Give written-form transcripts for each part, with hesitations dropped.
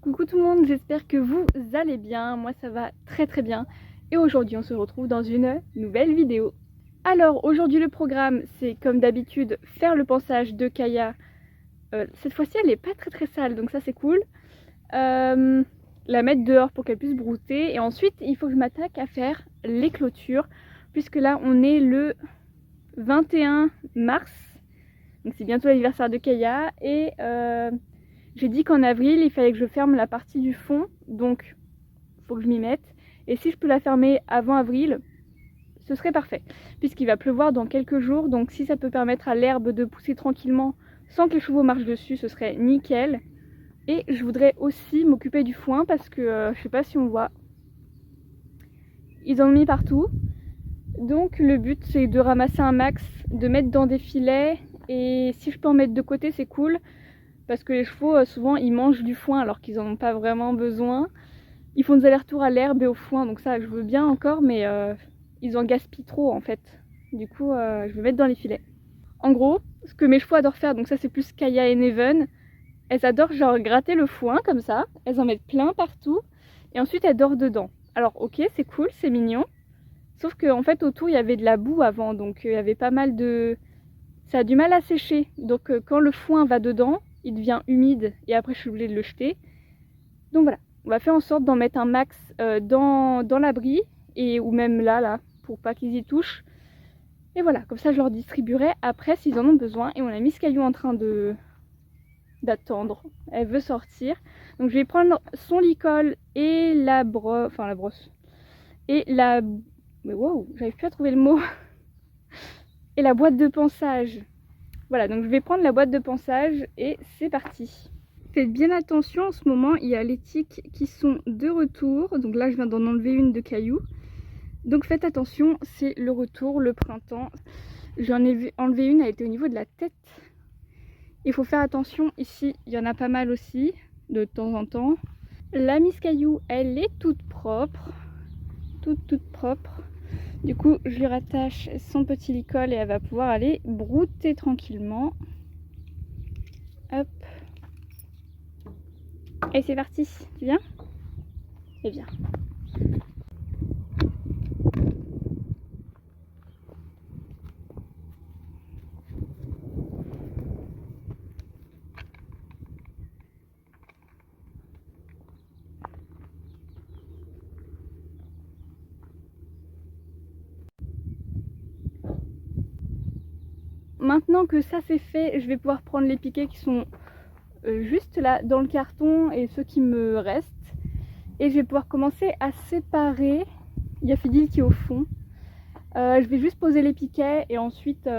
Coucou tout le monde, j'espère que vous allez bien, moi ça va très bien et aujourd'hui on se retrouve dans une nouvelle vidéo. Alors aujourd'hui le programme c'est comme d'habitude faire le pansage de Kaya. Cette fois-ci elle est pas très sale donc ça c'est cool. La mettre dehors pour qu'elle puisse brouter et ensuite il faut que je m'attaque à faire les clôtures puisque là on est le 21 mars, donc c'est bientôt l'anniversaire de Kaya et j'ai dit qu'en avril, il fallait que je ferme la partie du fond, donc il faut que je m'y mette. Et si je peux la fermer avant avril, ce serait parfait, puisqu'il va pleuvoir dans quelques jours, donc si ça peut permettre à l'herbe de pousser tranquillement sans que les chevaux marchent dessus, ce serait nickel. Et je voudrais aussi m'occuper du foin, parce que je sais pas si on voit, ils en ont mis partout. Donc le but c'est de ramasser un max, de mettre dans des filets, et si je peux en mettre de côté c'est cool. Parce que les chevaux, souvent, ils mangent du foin alors qu'ils n'en ont pas vraiment besoin. Ils font des allers-retours à l'herbe et au foin, donc ça, je veux bien encore, mais ils en gaspillent trop, en fait. Du coup, je vais mettre dans les filets. En gros, ce que mes chevaux adorent faire, donc ça, c'est plus Kaya et Neven, elles adorent genre gratter le foin, comme ça. Elles en mettent plein partout, et ensuite, elles dorment dedans. Alors, ok, c'est cool, c'est mignon. Sauf qu'en fait, autour, il y avait de la boue avant, donc il y avait pas mal de... Ça a du mal à sécher, donc quand le foin va dedans, il devient humide et après je suis obligée de le jeter. Donc voilà, on va faire en sorte d'en mettre un max dans l'abri et ou même là pour pas qu'ils y touchent. Et voilà, comme ça je leur distribuerai après s'ils en ont besoin. Et on a mis Caillou en train d'attendre. Elle veut sortir. Donc je vais prendre son licol et la brosse. Et la... Mais wow, j'arrive plus à trouver le mot. Et la boîte de pansage. Voilà, donc je vais prendre la boîte de pansage et c'est parti. Faites bien attention, en ce moment il y a les tiques qui sont de retour. Donc là je viens d'en enlever une de Caillou. Donc faites attention, c'est le retour, le printemps. J'en ai enlevé une, elle était au niveau de la tête. Il faut faire attention, ici il y en a pas mal aussi, de temps en temps. La Miss Caillou, elle est toute propre. Toute propre. Du coup je lui rattache son petit licol et elle va pouvoir aller brouter tranquillement. Hop. Et c'est parti, tu viens? Et viens. Maintenant que ça c'est fait, je vais pouvoir prendre les piquets qui sont juste là dans le carton et ceux qui me restent. Et je vais pouvoir commencer à séparer. Il y a Fidil qui est au fond. Je vais juste poser les piquets et ensuite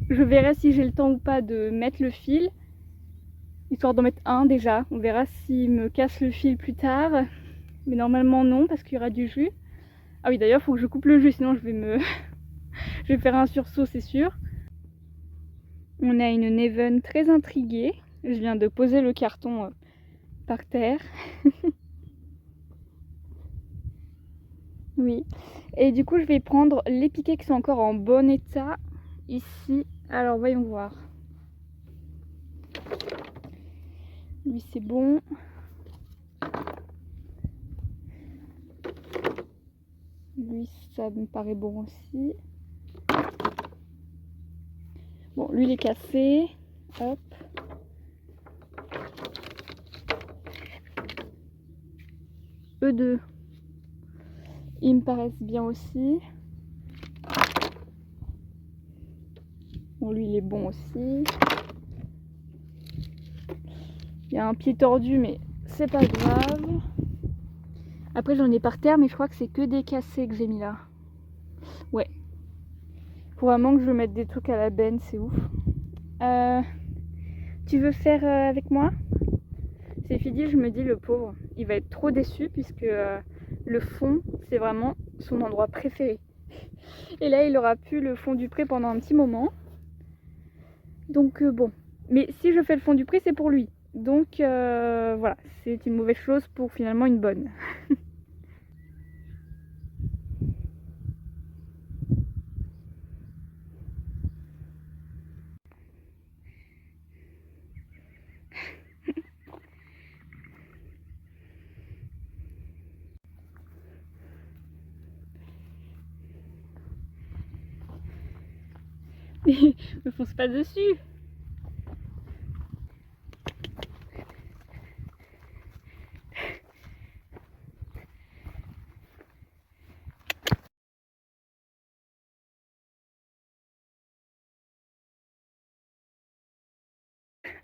je verrai si j'ai le temps ou pas de mettre le fil. Histoire d'en mettre un déjà. On verra s'il me casse le fil plus tard. Mais normalement non parce qu'il y aura du jus. Ah oui d'ailleurs il faut que je coupe le jus sinon je vais me... je vais faire un sursaut c'est sûr. On a une Neven très intriguée. Je viens de poser le carton par terre. Oui. Et du coup, je vais prendre les piquets qui sont encore en bon état ici. Alors, voyons voir. Lui, c'est bon. Lui, ça me paraît bon aussi. Bon, lui, il est cassé. Hop. Eux deux, ils me paraissent bien aussi. Bon, lui, il est bon aussi. Il y a un pied tordu, mais c'est pas grave. Après, j'en ai par terre, mais je crois que c'est que des cassés que j'ai mis là. Ouais. Faut vraiment que je mette des trucs à la benne, c'est ouf. Tu veux faire avec moi? C'est Fidil, je me dis le pauvre, il va être trop déçu puisque le fond, c'est vraiment son endroit préféré. Et là, il aura pu le fond du pré pendant un petit moment. Donc bon. Mais si je fais le fond du pré, c'est pour lui. Donc voilà, c'est une mauvaise chose pour finalement une bonne. Me fonce pas dessus.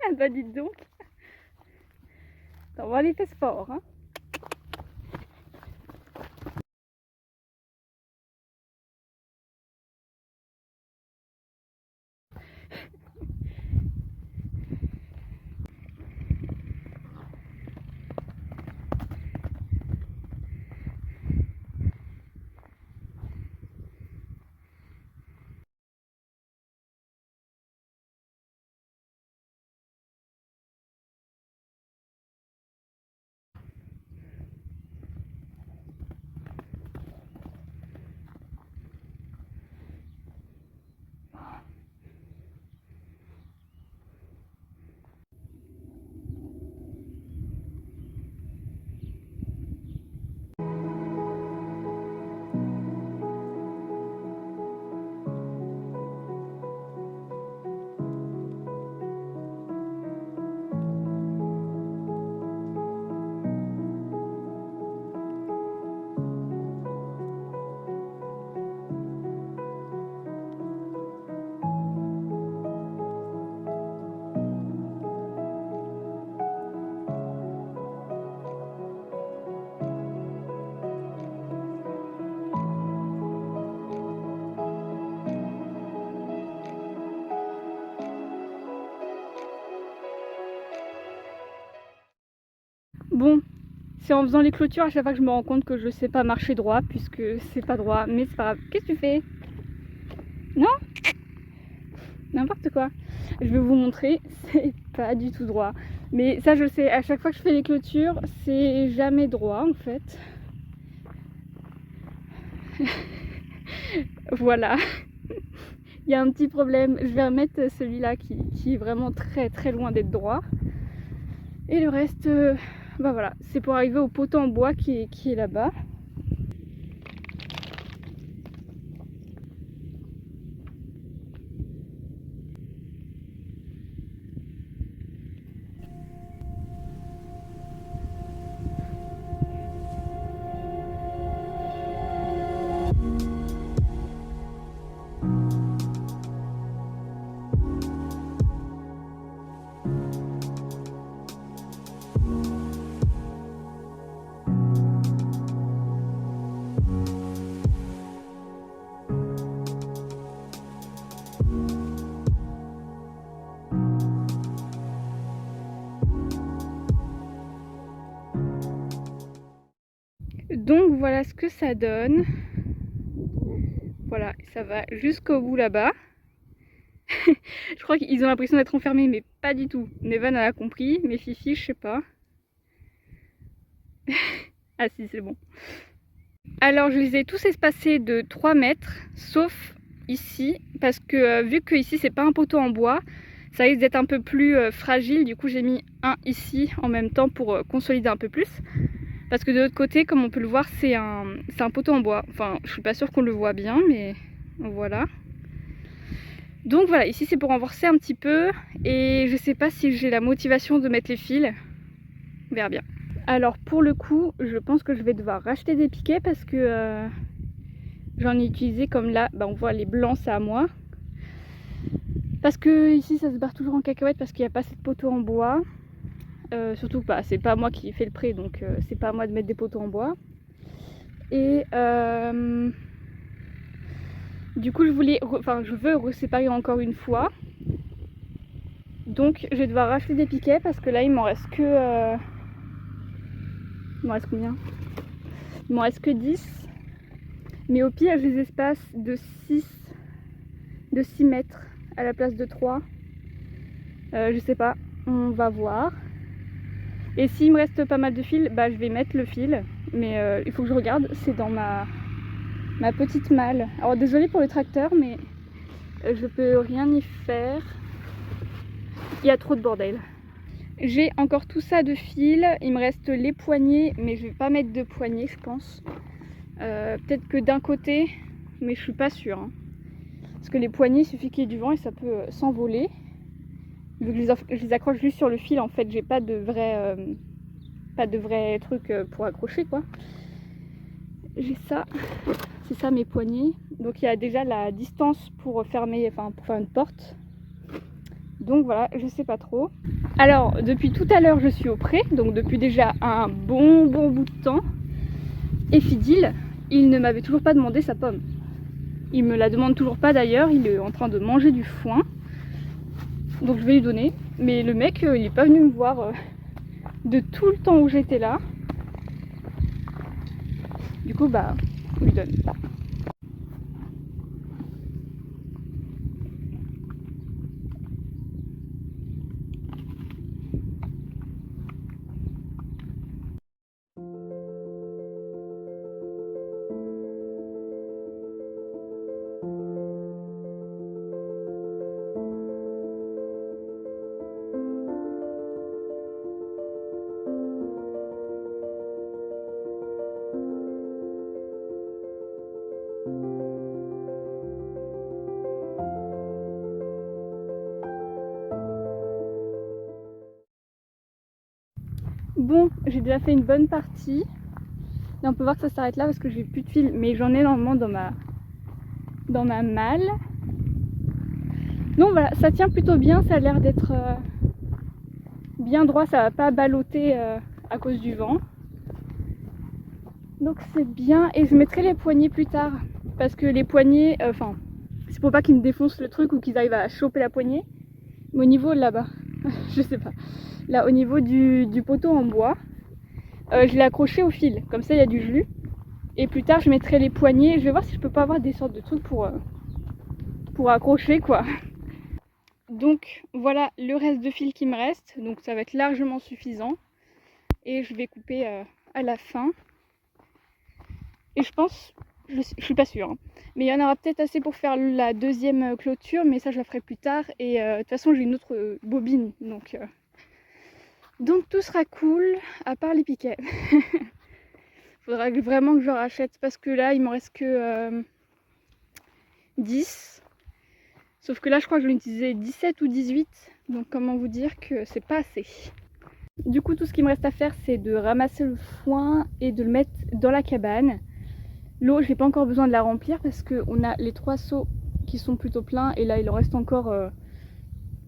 Ah bah dites donc. On va les fesses fort, hein. Bon, c'est en faisant les clôtures à chaque fois que je me rends compte que je sais pas marcher droit, puisque c'est pas droit, mais c'est pas grave. Qu'est-ce que tu fais? Non? N'importe quoi. Je vais vous montrer, c'est pas du tout droit. Mais ça je sais, à chaque fois que je fais les clôtures, c'est jamais droit en fait. Voilà. Il y a un petit problème. Je vais remettre celui-là qui est vraiment très très loin d'être droit. Et le reste, bah voilà, c'est pour arriver au poteau en bois qui est là-bas. Donc voilà ce que ça donne. Voilà, ça va jusqu'au bout là-bas. Je crois qu'ils ont l'impression d'être enfermés, mais pas du tout. Nevan a compris, mais Fifi, je sais pas. Ah si, c'est bon. Alors je les ai tous espacés de 3 mètres, sauf ici, parce que vu que ici c'est pas un poteau en bois, ça risque d'être un peu plus fragile. Du coup j'ai mis un ici en même temps pour consolider un peu plus. Parce que de l'autre côté, comme on peut le voir, c'est un poteau en bois. Enfin, je suis pas sûre qu'on le voit bien, mais voilà. Donc voilà, ici c'est pour renforcer un petit peu. Et je sais pas si j'ai la motivation de mettre les fils. On verra bien. Alors pour le coup, je pense que je vais devoir racheter des piquets parce que j'en ai utilisé comme là. Bah, on voit les blancs, c'est à moi. Parce que ici ça se barre toujours en cacahuète parce qu'il n'y a pas assez de poteaux en bois. Surtout que bah, c'est pas moi qui fais le prêt, donc c'est pas à moi de mettre des poteaux en bois. Et du coup je veux reséparer encore une fois. Donc je vais devoir racheter des piquets parce que là il m'en reste que... il m'en reste combien? Il m'en reste que 10. Mais au pire je les espace de 6 mètres à la place de 3. Je sais pas, on va voir. Et s'il me reste pas mal de fil, bah je vais mettre le fil. Mais il faut que je regarde, c'est dans ma petite malle. Alors désolée pour le tracteur, mais je peux rien y faire. Il y a trop de bordel. J'ai encore tout ça de fil. Il me reste les poignées, mais je vais pas mettre de poignées, je pense. Peut-être que d'un côté, mais je suis pas sûre. Hein. Parce que les poignées, il suffit qu'il y ait du vent et ça peut s'envoler. Vu que je les accroche juste sur le fil, en fait, j'ai pas de vrai truc pour accrocher, quoi. J'ai ça, c'est ça mes poignées. Donc il y a déjà la distance pour fermer, enfin pour faire une porte. Donc voilà, je sais pas trop. Alors depuis tout à l'heure je suis au pré, donc depuis déjà un bon bout de temps. Et Fidil, il ne m'avait toujours pas demandé sa pomme. Il me la demande toujours pas d'ailleurs, il est en train de manger du foin. Donc je vais lui donner. Mais le mec, il est pas venu me voir de tout le temps où j'étais là. Du coup, bah, on lui donne. Bon, j'ai déjà fait une bonne partie. Là, on peut voir que ça s'arrête là parce que j'ai plus de fil, mais j'en ai énormément dans ma malle. Donc voilà, ça tient plutôt bien, ça a l'air d'être bien droit, ça va pas balloter à cause du vent. Donc c'est bien, et je mettrai les poignées plus tard parce que les poignées, enfin, c'est pour pas qu'ils me défoncent le truc ou qu'ils arrivent à choper la poignée. Mais au niveau là-bas, je sais pas, là au niveau du poteau en bois, je l'ai accroché au fil, comme ça il y a du jus. Et plus tard je mettrai les poignées, je vais voir si je peux pas avoir des sortes de trucs pour accrocher quoi. Donc voilà le reste de fil qui me reste, donc ça va être largement suffisant. Et je vais couper à la fin. Et je pense, je suis pas sûre, hein, mais il y en aura peut-être assez pour faire la deuxième clôture, mais ça je la ferai plus tard. Et de toute façon j'ai une autre bobine, donc tout sera cool, à part les piquets. Faudra vraiment que je rachète parce que là il m'en reste que 10. Sauf que là je crois que je vais utiliser 17 ou 18, donc comment vous dire que c'est pas assez. Du coup tout ce qui me reste à faire c'est de ramasser le foin et de le mettre dans la cabane. L'eau, je n'ai pas encore besoin de la remplir parce qu'on a les 3 seaux qui sont plutôt pleins et là il en reste encore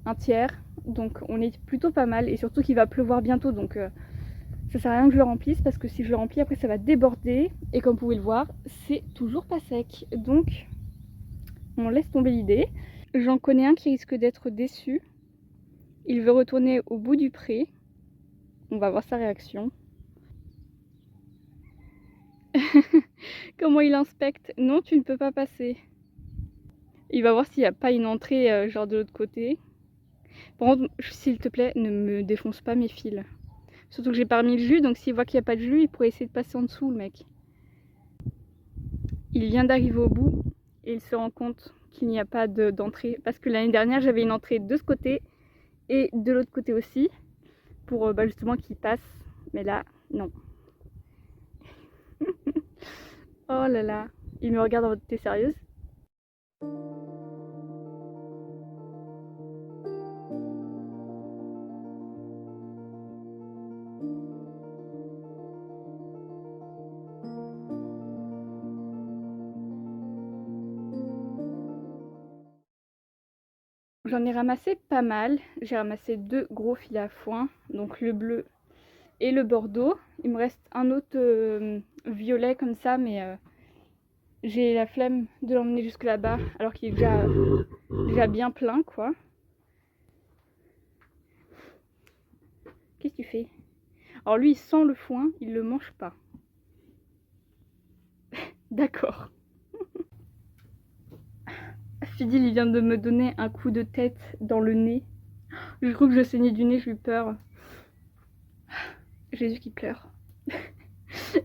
un tiers. Donc on est plutôt pas mal et surtout qu'il va pleuvoir bientôt, donc ça sert à rien que je le remplisse parce que si je le remplis après ça va déborder et comme vous pouvez le voir c'est toujours pas sec. Donc on laisse tomber l'idée. J'en connais un qui risque d'être déçu. Il veut retourner au bout du pré. On va voir sa réaction. Comment il inspecte? Non, tu ne peux pas passer. Il va voir s'il n'y a pas une entrée genre de l'autre côté. Par contre, s'il te plaît, ne me défonce pas mes fils. Surtout que j'ai pas remis le jus, donc s'il voit qu'il n'y a pas de jus, il pourrait essayer de passer en dessous, le mec. Il vient d'arriver au bout et il se rend compte qu'il n'y a pas d'entrée. Parce que l'année dernière, j'avais une entrée de ce côté et de l'autre côté aussi. Pour justement qu'il passe. Mais là, non. Oh là là. Il me regarde en mode, t'es sérieuse? J'en ai ramassé pas mal. J'ai ramassé 2 gros fils à foin, donc le bleu et le bordeaux. Il me reste un autre violet comme ça, mais j'ai la flemme de l'emmener jusque là-bas alors qu'il est déjà bien plein quoi. Qu'est-ce que tu fais? Alors lui il sent le foin, il le mange pas. D'accord. Fidil il vient de me donner un coup de tête dans le nez. Je crois que je saignais du nez, j'ai eu peur. Jésus qui pleure.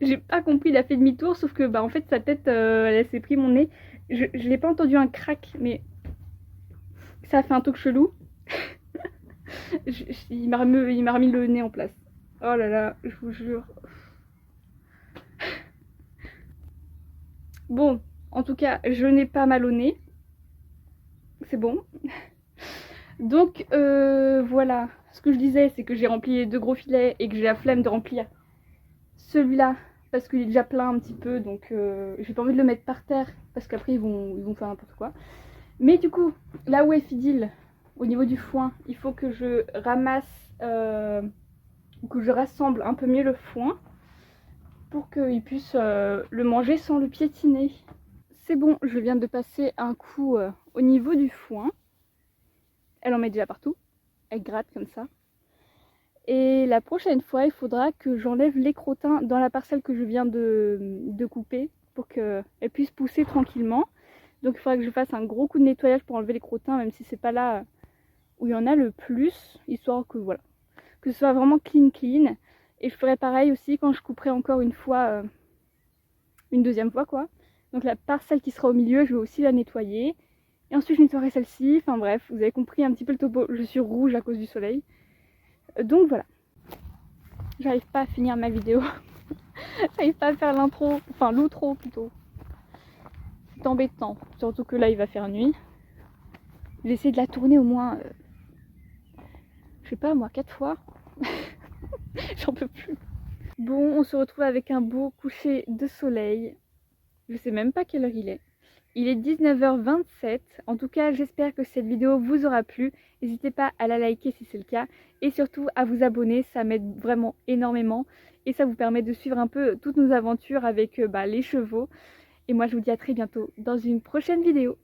J'ai pas compris, il a fait demi-tour, sauf que bah en fait sa tête elle s'est pris mon nez. Je l'ai pas entendu un crack, mais ça a fait un truc chelou. Il m'a remis le nez en place. Oh là là, je vous jure. Bon, en tout cas, je n'ai pas mal au nez. c'est bon. Donc voilà, ce que je disais, c'est que j'ai rempli les 2 gros filets et que j'ai la flemme de remplir celui-là parce qu'il est déjà plein un petit peu, donc j'ai pas envie de le mettre par terre parce qu'après ils vont faire n'importe quoi. Mais du coup, là où est Fidil, au niveau du foin, il faut que je ramasse, que je rassemble un peu mieux le foin pour qu'il puisse le manger sans le piétiner. C'est bon, je viens de passer un coup au niveau du foin. Elle en met déjà partout, elle gratte comme ça. Et la prochaine fois, il faudra que j'enlève les crottins dans la parcelle que je viens de couper pour qu'elle puisse pousser tranquillement. Donc il faudra que je fasse un gros coup de nettoyage pour enlever les crottins, même si c'est pas là où il y en a le plus, histoire que voilà, que ce soit vraiment clean. Et je ferai pareil aussi quand je couperai encore une fois, une deuxième fois quoi. Donc la parcelle qui sera au milieu, je vais aussi la nettoyer. Et ensuite je nettoierai celle-ci, enfin bref, vous avez compris un petit peu le topo, je suis rouge à cause du soleil. Donc voilà, j'arrive pas à finir ma vidéo, j'arrive pas à faire l'intro, enfin l'outro plutôt. C'est embêtant, surtout que là il va faire nuit. J'ai essayé de la tourner au moins, je sais pas moi, 4 fois. J'en peux plus. Bon, on se retrouve avec un beau coucher de soleil. Je sais même pas quelle heure il est. Il est 19h27. En tout cas, j'espère que cette vidéo vous aura plu. N'hésitez pas à la liker si c'est le cas. Et surtout à vous abonner, ça m'aide vraiment énormément. Et ça vous permet de suivre un peu toutes nos aventures avec les chevaux. Et moi, je vous dis à très bientôt dans une prochaine vidéo.